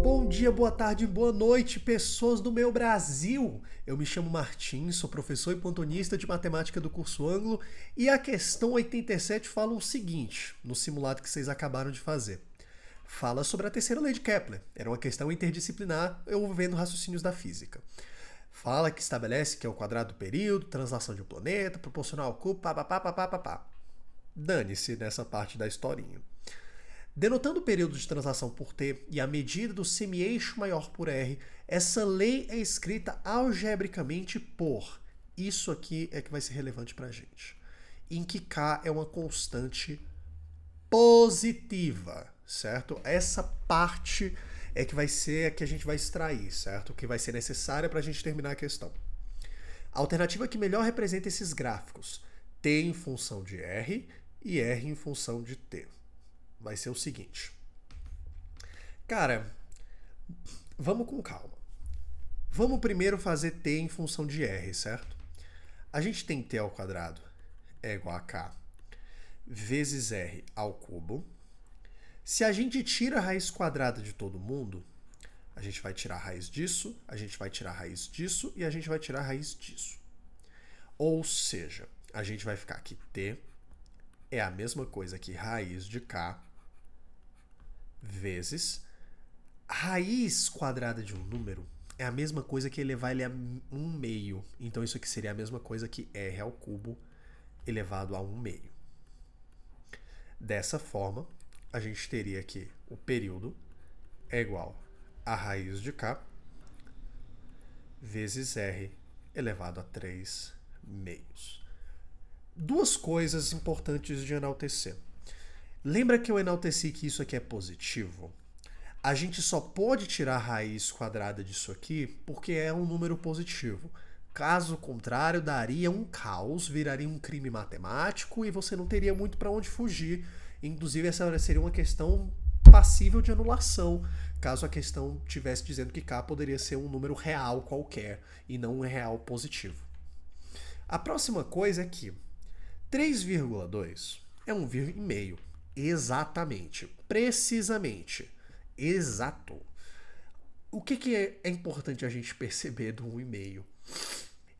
Bom dia, boa tarde, boa noite, pessoas do meu Brasil! Eu me chamo Martins, sou professor e pontonista de matemática do curso Ângulo e a questão 87 fala o seguinte, no simulado que vocês acabaram de fazer. Fala sobre a terceira lei de Kepler, era uma questão interdisciplinar envolvendo raciocínios da física. Fala que estabelece que é o quadrado do período, translação de um planeta, proporcional ao cubo, pá. Dane-se nessa parte da historinha. Denotando o período de translação por t e a medida do semi-eixo maior por r, essa lei é escrita algebricamente por. Isso aqui é que vai ser relevante para a gente. Em que k é uma constante positiva, certo? Essa parte é que vai ser a que a gente vai extrair, certo? Que vai ser necessária para a gente terminar a questão. A alternativa que melhor representa esses gráficos, t em função de r e r em função de t. Vai ser o seguinte. Cara, vamos com calma. Vamos primeiro fazer t em função de r, certo? A gente tem t ao quadrado é igual a k vezes r ao cubo. Se a gente tira a raiz quadrada de todo mundo, a gente vai tirar a raiz disso, a gente vai tirar a raiz disso e a gente vai tirar a raiz disso. Ou seja, a gente vai ficar que t é a mesma coisa que raiz de k vezes raiz quadrada de um número é a mesma coisa que elevar ele a 1/2. Então isso aqui seria a mesma coisa que r ao cubo elevado a 1/2. Dessa forma, a gente teria que o período é igual a raiz de k vezes r elevado a 3/2. Duas coisas importantes de enaltecer. Lembra que eu enalteci que isso aqui é positivo? A gente só pode tirar a raiz quadrada disso aqui porque é um número positivo. Caso contrário, daria um caos, viraria um crime matemático e você não teria muito para onde fugir. Inclusive, essa seria uma questão passível de anulação, caso a questão estivesse dizendo que k poderia ser um número real qualquer e não um real positivo. A próxima coisa é que 3,2 é 1,5. Exatamente. Precisamente. Exato. O que é importante a gente perceber do 1,5?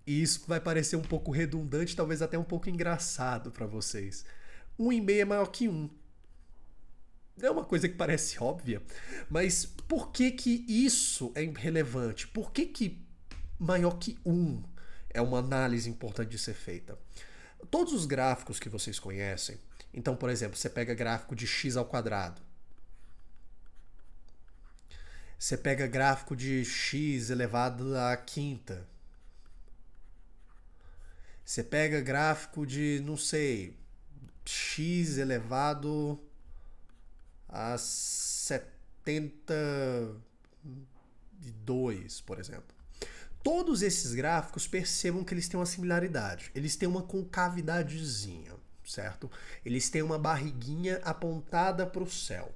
E isso vai parecer um pouco redundante, talvez até um pouco engraçado para vocês. 1,5 é maior que 1. É uma coisa que parece óbvia, mas por que isso é relevante? Por que maior que 1 é uma análise importante de ser feita? Todos os gráficos que vocês conhecem, então, por exemplo, você pega gráfico de x ao quadrado. Você pega gráfico de x elevado à quinta. Você pega gráfico de, não sei, x elevado a 72, por exemplo. Todos esses gráficos, percebam que eles têm uma similaridade. Eles têm uma concavidadezinha, certo? Eles têm uma barriguinha apontada para o céu.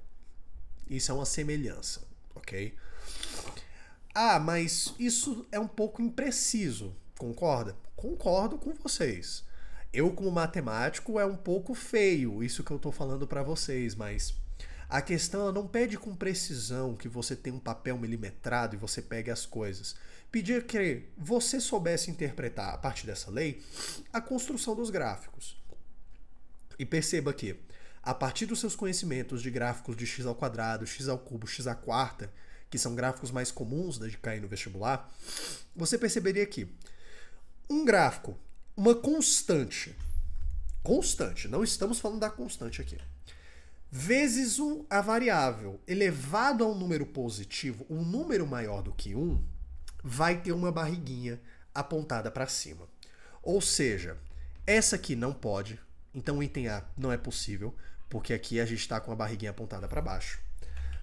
Isso é uma semelhança, ok? Ah, mas isso é um pouco impreciso, concorda? Concordo com vocês. Eu, como matemático, é um pouco feio isso que eu estou falando para vocês, mas a questão não pede com precisão que você tenha um papel milimetrado e você pegue as coisas. Pedir que você soubesse interpretar, a partir dessa lei, a construção dos gráficos. E perceba que, a partir dos seus conhecimentos de gráficos de x ao quadrado, x ao cubo, x à quarta, que são gráficos mais comuns de cair no vestibular, você perceberia que um gráfico, uma constante, não estamos falando da constante aqui, vezes a variável elevado a um número positivo, um número maior do que 1, vai ter uma barriguinha apontada para cima. Ou seja, essa aqui não pode, então o item A não é possível, porque aqui a gente está com a barriguinha apontada para baixo.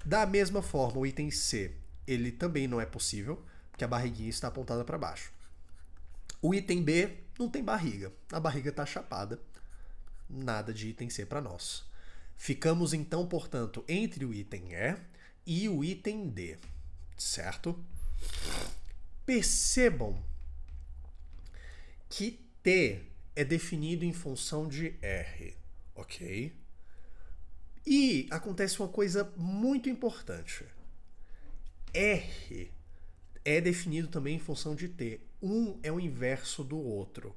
Da mesma forma, o item C, ele também não é possível, porque a barriguinha está apontada para baixo. O item B não tem barriga, a barriga está chapada, nada de item C para nós. Ficamos então, portanto, entre o item E e o item D, certo? Percebam que T é definido em função de R, ok? E acontece uma coisa muito importante. R é definido também em função de T. Um é o inverso do outro.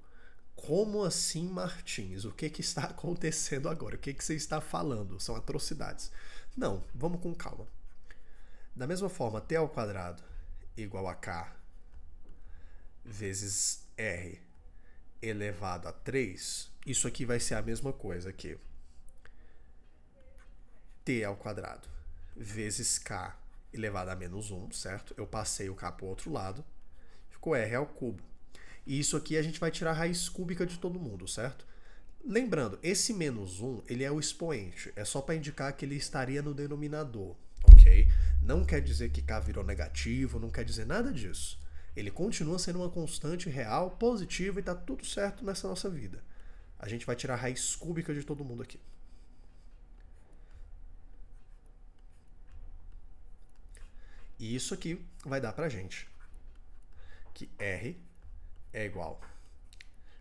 Como assim, Martins? O que está acontecendo agora? O que você está falando? São atrocidades. Não, vamos com calma. Da mesma forma, T ao quadrado igual a K vezes R elevado a 3, isso aqui vai ser a mesma coisa aqui. T ao quadrado vezes K elevado a menos 1, certo? Eu passei o K para o outro lado, ficou R ao cubo. E isso aqui a gente vai tirar a raiz cúbica de todo mundo, certo? Lembrando, esse menos 1, ele é o expoente. É só para indicar que ele estaria no denominador, ok? Não quer dizer que K virou negativo, não quer dizer nada disso. Ele continua sendo uma constante real, positiva, e tá tudo certo nessa nossa vida. A gente vai tirar a raiz cúbica de todo mundo aqui. E isso aqui vai dar pra gente que R é igual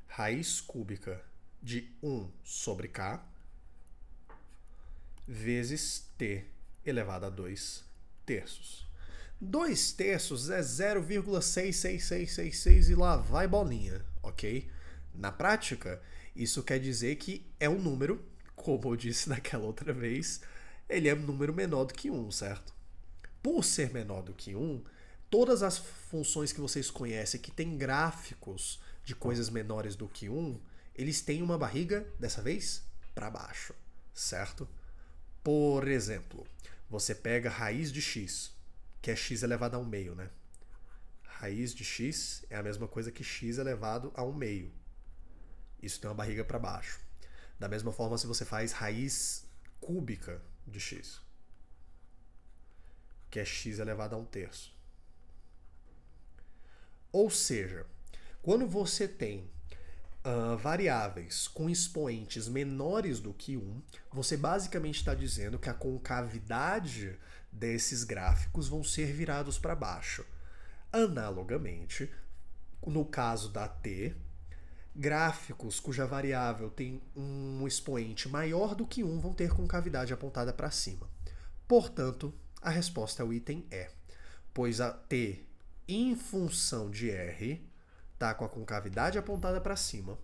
a raiz cúbica de 1 sobre K vezes T elevado a 2 terços. 2 terços é 0,66666 e lá vai bolinha, ok? Na prática, isso quer dizer que é um número, como eu disse naquela outra vez, ele é um número menor do que 1, certo? Por ser menor do que 1, todas as funções que vocês conhecem que têm gráficos de coisas menores do que 1, eles têm uma barriga, dessa vez, para baixo, certo? Por exemplo, você pega a raiz de x, que é x elevado a 1/2, né? Raiz de x é a mesma coisa que x elevado a 1/2. Isso tem uma barriga para baixo. Da mesma forma, se você faz raiz cúbica de x, que é x elevado a 1/3. Ou seja, quando você tem variáveis com expoentes menores do que 1, você basicamente está dizendo que a concavidade desses gráficos vão ser virados para baixo. Analogamente, no caso da T, gráficos cuja variável tem um expoente maior do que 1 vão ter concavidade apontada para cima. Portanto, a resposta é o item E, pois a T em função de R está com a concavidade apontada para cima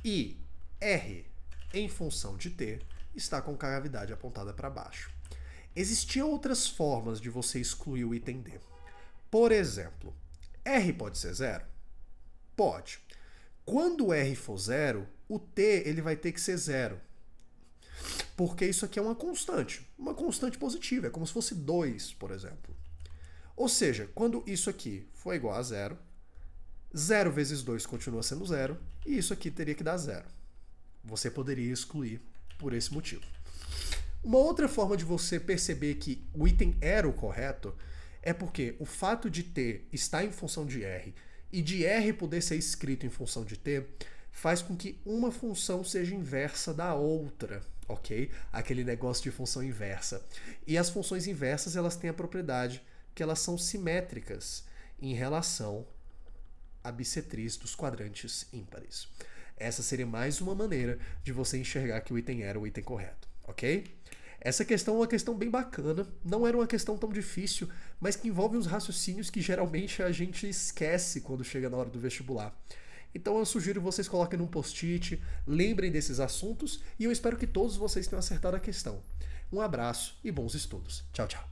e R em função de T está com a concavidade apontada para baixo. Existiam outras formas de você excluir o item D. Por exemplo, R pode ser 0? Pode. Quando R for 0, o T ele vai ter que ser 0. Porque isso aqui é uma constante positiva, é como se fosse 2, por exemplo. Ou seja, quando isso aqui for igual a 0, 0 vezes 2 continua sendo 0, e isso aqui teria que dar 0. Você poderia excluir por esse motivo. Uma outra forma de você perceber que o item era o correto é porque o fato de T estar em função de R e de R poder ser escrito em função de T faz com que uma função seja inversa da outra, ok? Aquele negócio de função inversa. E as funções inversas elas têm a propriedade que elas são simétricas em relação à bissetriz dos quadrantes ímpares. Essa seria mais uma maneira de você enxergar que o item era o item correto, ok? Essa questão é uma questão bem bacana, não era uma questão tão difícil, mas que envolve uns raciocínios que geralmente a gente esquece quando chega na hora do vestibular. Então eu sugiro que vocês coloquem num post-it, lembrem desses assuntos e eu espero que todos vocês tenham acertado a questão. Um abraço e bons estudos. Tchau, tchau.